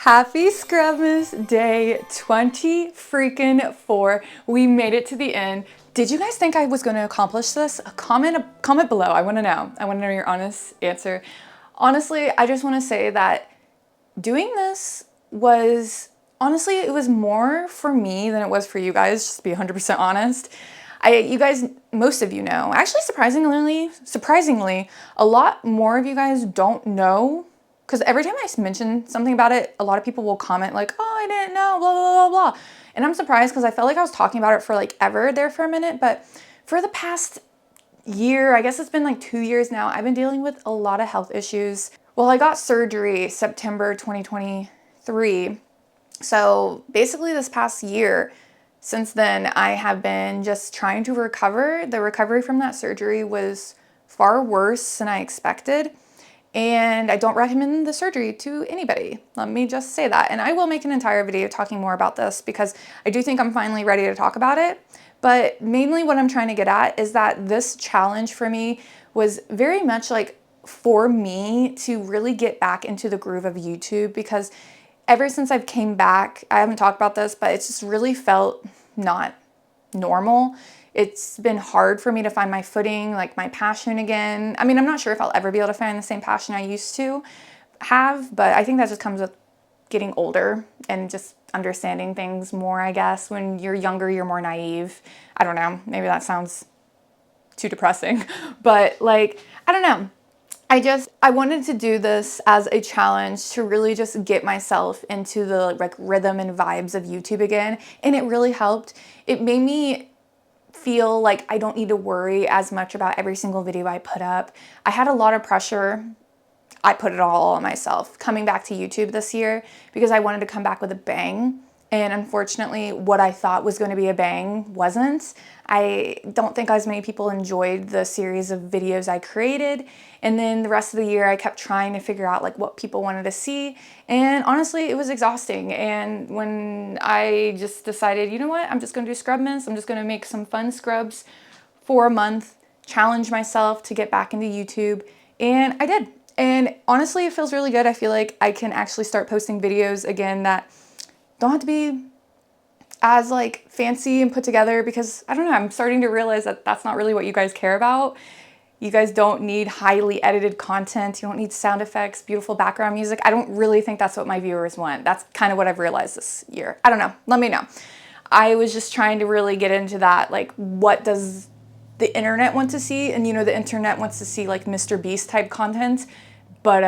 Happy Scrubmas Day 20 freaking 4. We made it to the end. Did you guys think I was going to accomplish this? Comment below. I want to know. I want to know your honest answer. Honestly, I just want to say that doing this was, honestly, it was more for me than it was for you guys, just to be 100% honest. You guys, most of you know, actually surprisingly, a lot more of you guys don't know. Because every time I mention something about it, a lot of people will comment like, oh, I didn't know, blah, blah, blah, blah. And I'm surprised because I felt like I was talking about it for like ever there for a minute. But for the past year, I guess it's been like 2 years now, I've been dealing with a lot of health issues. Well, I got surgery September 2023. So basically this past year, since then, I have been just trying to recover. The recovery from that surgery was far worse than I expected. And I don't recommend the surgery to anybody. Let me just say that. And I will make an entire video talking more about this because I do think I'm finally ready to talk about it. But mainly what I'm trying to get at is that this challenge for me was very much like for me to really get back into the groove of YouTube, because ever since I've came back, I haven't talked about this, but it's just really felt not normal. It's been hard for me to find my footing, like my passion again. I mean, I'm not sure if I'll ever be able to find the same passion I used to have, but I think that just comes with getting older and just understanding things more, I guess. When you're younger, you're more naive. I don't know. Maybe that sounds too depressing, but like, I don't know. I wanted to do this as a challenge to really just get myself into the like rhythm and vibes of YouTube again. And it really helped. It made me feel like I don't need to worry as much about every single video I put up. I had a lot of pressure. I put it all on myself coming back to YouTube this year because I wanted to come back with a bang. And unfortunately, what I thought was going to be a bang wasn't. I don't think as many people enjoyed the series of videos I created. And then the rest of the year, I kept trying to figure out like what people wanted to see. And honestly, it was exhausting. And when I just decided, you know what, I'm just going to do Scrubmas. I'm just going to make some fun scrubs for a month, challenge myself to get back into YouTube. And I did. And honestly, it feels really good. I feel like I can actually start posting videos again that don't have to be as like fancy and put together, because I don't know, I'm starting to realize that that's not really what you guys care about. You guys don't need highly edited content. You don't need sound effects, beautiful background music. I don't really think that's what my viewers want. That's kind of what I've realized this year. I don't know. Let me know. I was just trying to really get into that. Like, what does the internet want to see? And you know, the internet wants to see like Mr. Beast type content. But,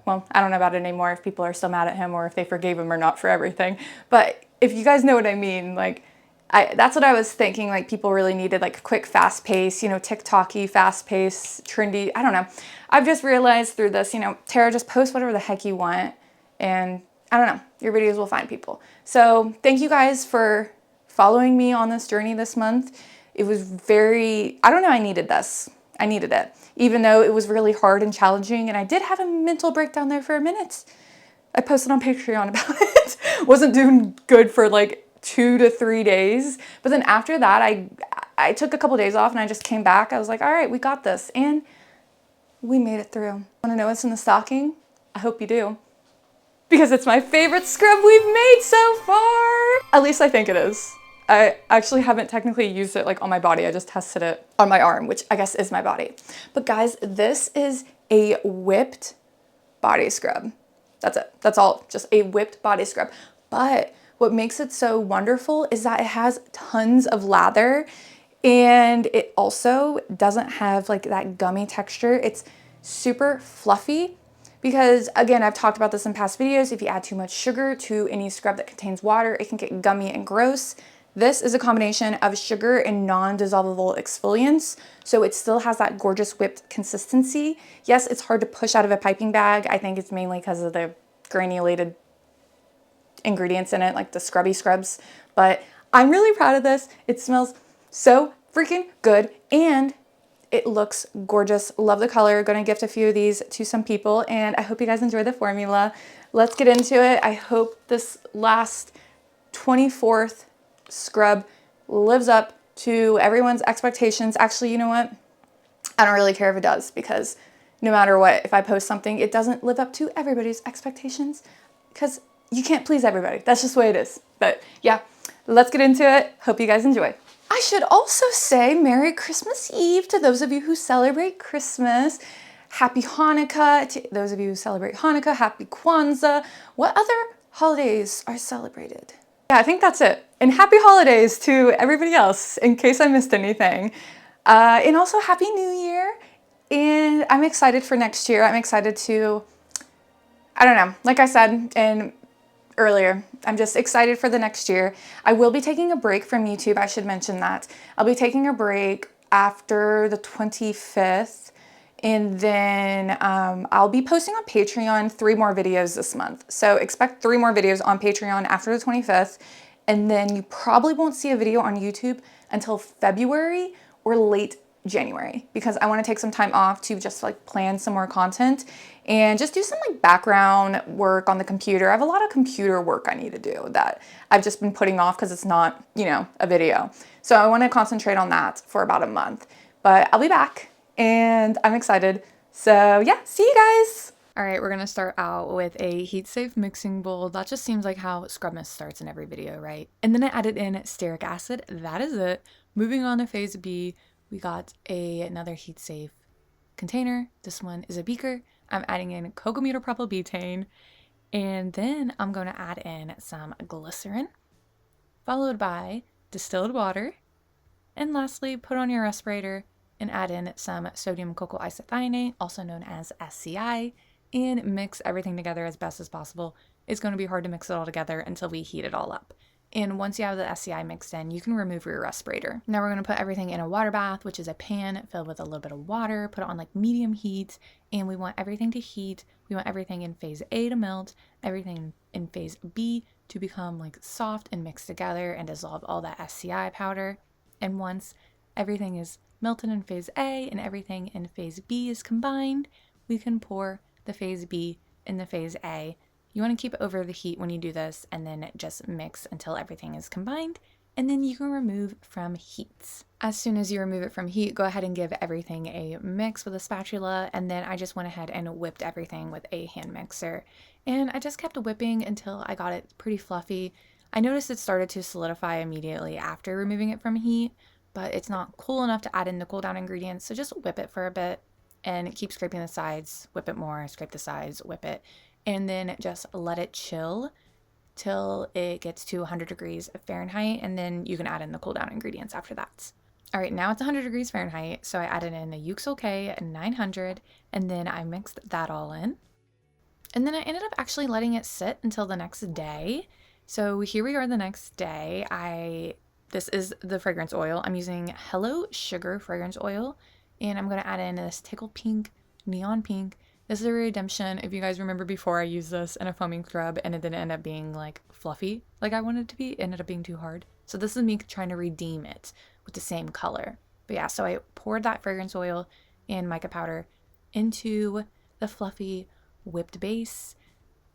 well, I don't know about it anymore, if people are still mad at him or if they forgave him or not for everything. But if you guys know what I mean, like, that's what I was thinking. Like, people really needed like quick, fast pace, you know, TikTok-y, fast pace, trendy. I don't know. I've just realized through this, you know, Tara, just post whatever the heck you want. And I don't know, your videos will find people. So thank you guys for following me on this journey this month. It was very, I don't know, I needed this. I needed it, even though it was really hard and challenging. And I did have a mental breakdown there for a minute. I posted on Patreon about it. Wasn't doing good for like 2 to 3 days. But then after that, I took a couple days off and I just came back. I was like, all right, we got this. And we made it through. Want to know what's in the stocking? I hope you do. Because it's my favorite scrub we've made so far. At least I think it is. I actually haven't technically used it like on my body. I just tested it on my arm, which I guess is my body. But guys, this is a whipped body scrub. That's it. That's all. Just a whipped body scrub. But what makes it so wonderful is that it has tons of lather, and it also doesn't have like that gummy texture. It's super fluffy. Because again, I've talked about this in past videos. If you add too much sugar to any scrub that contains water, it can get gummy and gross. This is a combination of sugar and non-dissolvable exfoliants, so it still has that gorgeous whipped consistency. Yes, it's hard to push out of a piping bag. I think it's mainly because of the granulated ingredients in it, like the scrubby scrubs, but I'm really proud of this. It smells so freaking good, and it looks gorgeous. Love the color. Gonna gift a few of these to some people, and I hope you guys enjoy the formula. Let's get into it. I hope this last 24th scrub lives up to everyone's expectations. Actually, you know what? I don't really care if it does, because no matter what, if I post something, it doesn't live up to everybody's expectations, because you can't please everybody. That's just the way it is. But yeah, let's get into it. Hope you guys enjoy. I should also say Merry Christmas Eve to those of you who celebrate Christmas. Happy Hanukkah to those of you who celebrate Hanukkah. Happy Kwanzaa. What other holidays are celebrated? Yeah, I think that's it. And happy holidays to everybody else in case I missed anything. And also Happy New Year. And I'm excited for next year. I'm excited to, I don't know, like I said earlier, I'm just excited for the next year. I will be taking a break from YouTube. I should mention that. I'll be taking a break after the 25th. And then I'll be posting on Patreon 3 more videos this month. So expect 3 more videos on Patreon after the 25th. And then you probably won't see a video on YouTube until February or late January, because I want to take some time off to just like plan some more content and just do some like background work on the computer. I have a lot of computer work I need to do that I've just been putting off because it's not, you know, a video. So I want to concentrate on that for about a month, but I'll be back and I'm excited. So yeah, see you guys. All right, we're gonna start out with a heat-safe mixing bowl. That just seems like how Scrubmas starts in every video, right? And then I added in stearic acid. That is it. Moving on to phase B, we got another heat-safe container. This one is a beaker. I'm adding in cocoamidopropyl butane, and then I'm going to add in some glycerin, followed by distilled water, and lastly, put on your respirator and add in some sodium cocoa isothianate, also known as SCI, and mix everything together as best as possible. It's going to be hard to mix it all together until we heat it all up. And once you have the SCI mixed in, you can remove your respirator. Now we're going to put everything in a water bath, which is a pan filled with a little bit of water, put it on like medium heat, and we want everything to heat. We want everything in phase A to melt, everything in phase B to become like soft and mixed together and dissolve all that SCI powder. And once everything is melted in phase A and everything in phase B is combined, we can pour the phase B in the phase A. You want to keep it over the heat when you do this and then just mix until everything is combined, and then you can remove from heats. As soon as you remove it from heat, go ahead and give everything a mix with a spatula, and then I just went ahead and whipped everything with a hand mixer. And I just kept whipping until I got it pretty fluffy. I noticed it started to solidify immediately after removing it from heat, but it's not cool enough to add in the cool down ingredients, so just whip it for a bit and keep scraping the sides, whip it more, scrape the sides, whip it, and then just let it chill till it gets to 100 degrees Fahrenheit, and then you can add in the cool down ingredients after that. All right, now it's 100 degrees Fahrenheit, so I added in a Yuxel K at 900, and then I mixed that all in. And then I ended up actually letting it sit until the next day. So here we are the next day. This is the fragrance oil. I'm using Hello Sugar fragrance oil, and I'm going to add in this Tickle Pink, Neon Pink. This is a redemption. If you guys remember before, I used this in a foaming scrub and it didn't end up being like fluffy like I wanted it to be. It ended up being too hard. So this is me trying to redeem it with the same color. But yeah, so I poured that fragrance oil and mica powder into the fluffy whipped base,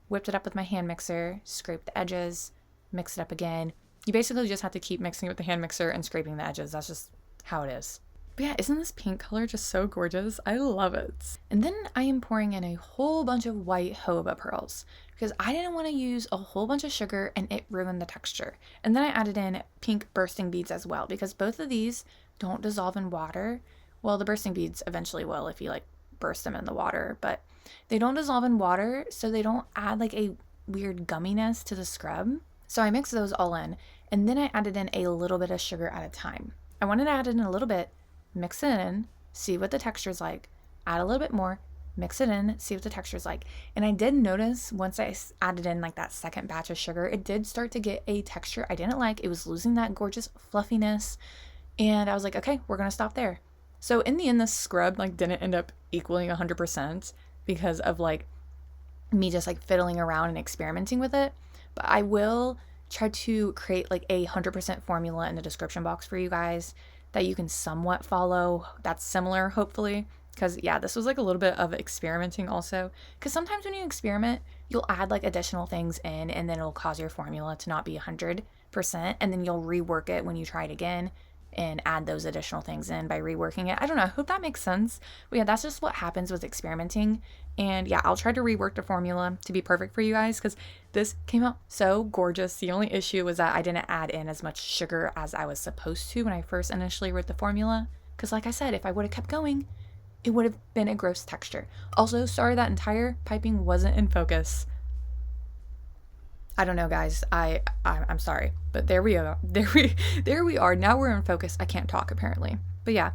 whipped it up with my hand mixer, scraped the edges, mixed it up again. You basically just have to keep mixing it with the hand mixer and scraping the edges. That's just how it is. But yeah, isn't this pink color just so gorgeous? I love it. And then I am pouring in a whole bunch of white jojoba pearls because I didn't want to use a whole bunch of sugar and it ruined the texture. And then I added in pink bursting beads as well because both of these don't dissolve in water. Well, the bursting beads eventually will if you like burst them in the water, but they don't dissolve in water, so they don't add like a weird gumminess to the scrub. So I mixed those all in, and then I added in a little bit of sugar at a time. I wanted to add in a little bit, mix it in, see what the texture's like, add a little bit more, mix it in, see what the texture's like. And I did notice once I added in like that second batch of sugar, it did start to get a texture I didn't like. It was losing that gorgeous fluffiness, and I was like, okay, we're gonna stop there. So in the end, this scrub like didn't end up equaling 100% because of like me just like fiddling around and experimenting with it. But I will try to create like a 100% formula in the description box for you guys that you can somewhat follow. That's similar, hopefully. Because yeah, this was like a little bit of experimenting also. Because sometimes when you experiment, you'll add like additional things in and then it'll cause your formula to not be 100%. And then you'll rework it when you try it again. and add those additional things in by reworking it. I don't know. I hope that makes sense. But yeah, that's just what happens with experimenting. And yeah, I'll try to rework the formula to be perfect for you guys because this came out so gorgeous. The only issue was that I didn't add in as much sugar as I was supposed to when I first initially wrote the formula. Because like I said, if I would have kept going, it would have been a gross texture. Also, sorry that entire piping wasn't in focus. I don't know, guys. I'm sorry, but there we are. There we are. Now we're in focus. I can't talk apparently. But yeah,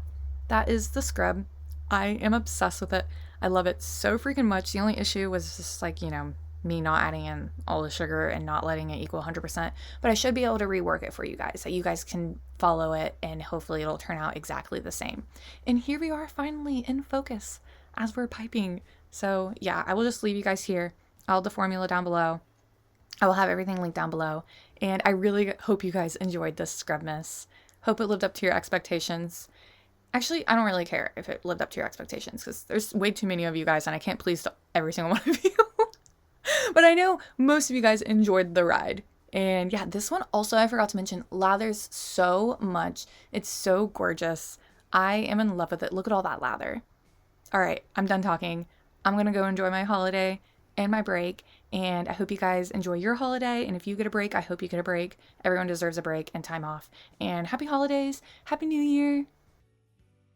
that is the scrub. I am obsessed with it. I love it so freaking much. The only issue was just like, me not adding in all the sugar and not letting it equal 100%. But I should be able to rework it for you guys so you guys can follow it and hopefully it'll turn out exactly the same. And here we are finally in focus as we're piping. So yeah, I will just leave you guys here. I'll have the formula down below. I will have everything linked down below. And I really hope you guys enjoyed this scrub miss. Hope it lived up to your expectations. Actually, I don't really care if it lived up to your expectations because there's way too many of you guys and I can't please every single one of you. But I know most of you guys enjoyed the ride. And yeah, this one also, I forgot to mention, lathers so much. It's so gorgeous. I am in love with it. Look at all that lather. All right, I'm done talking. I'm going to go enjoy my holiday and my break. And I hope you guys enjoy your holiday. And if you get a break, I hope you get a break. Everyone deserves a break and time off. And happy holidays. Happy New Year.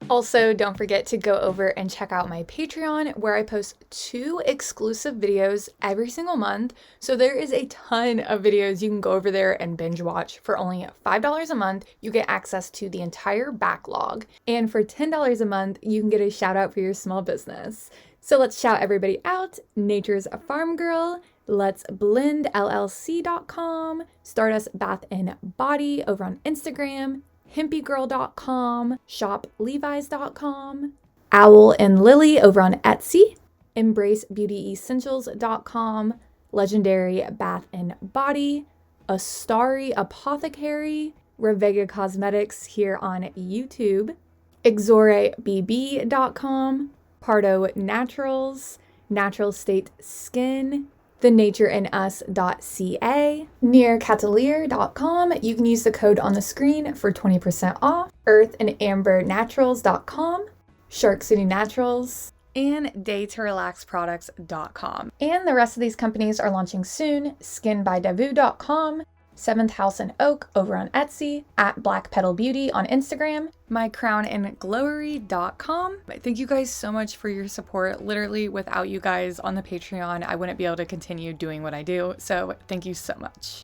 Also, don't forget to go over and check out my Patreon where I post 2 exclusive videos every single month. So there is a ton of videos you can go over there and binge watch. For only $5 a month, you get access to the entire backlog. And for $10 a month, you can get a shout out for your small business. So let's shout everybody out. Nature's Farm Girl, Let's Blend LLC.com, Stardust Bath and Body over on Instagram, HempyGirl.com, ShopLevi's.com, Owl and Lily over on Etsy, EmbraceBeautyEssentials.com, Legendary Bath and Body, Astari Apothecary, Revega Cosmetics here on YouTube, ExoreBB.com, Pardo Naturals, Natural State Skin, thenatureandus.ca, nearcatelier.com. You can use the code on the screen for 20% off, earthandambernaturals.com, Shark City Naturals, and daytorelaxproducts.com. And the rest of these companies are launching soon, skinbydavu.com, Seventh House and Oak over on Etsy, at Black Petal Beauty on Instagram, mycrownandglowery.com. Thank you guys so much for your support. Literally, without you guys on the Patreon, I wouldn't be able to continue doing what I do. So thank you so much.